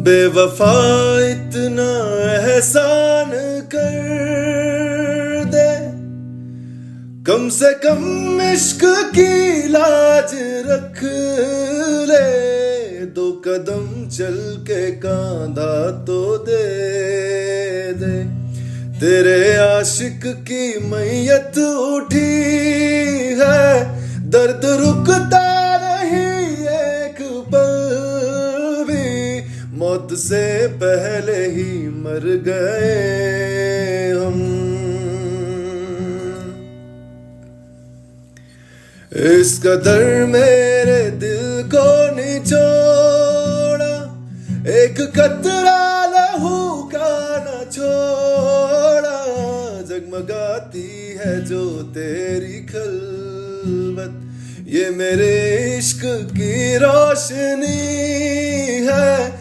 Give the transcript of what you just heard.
बेवफा इतना एहसान कर दे, कम से कम इश्क की लाज रख ले। दो कदम चल के कांधा तो दे दे। तेरे आशिक की मैयत उठी है, दर्द रुकता नहीं एक पल भी। मौत से पहले ही मर गए हम। इस कदर मेरे दिल को निचोड़ा, एक कतरा लहू का न छोड़ा। जगमगाती है जो तेरी खलवत, ये मेरे इश्क की रोशनी है।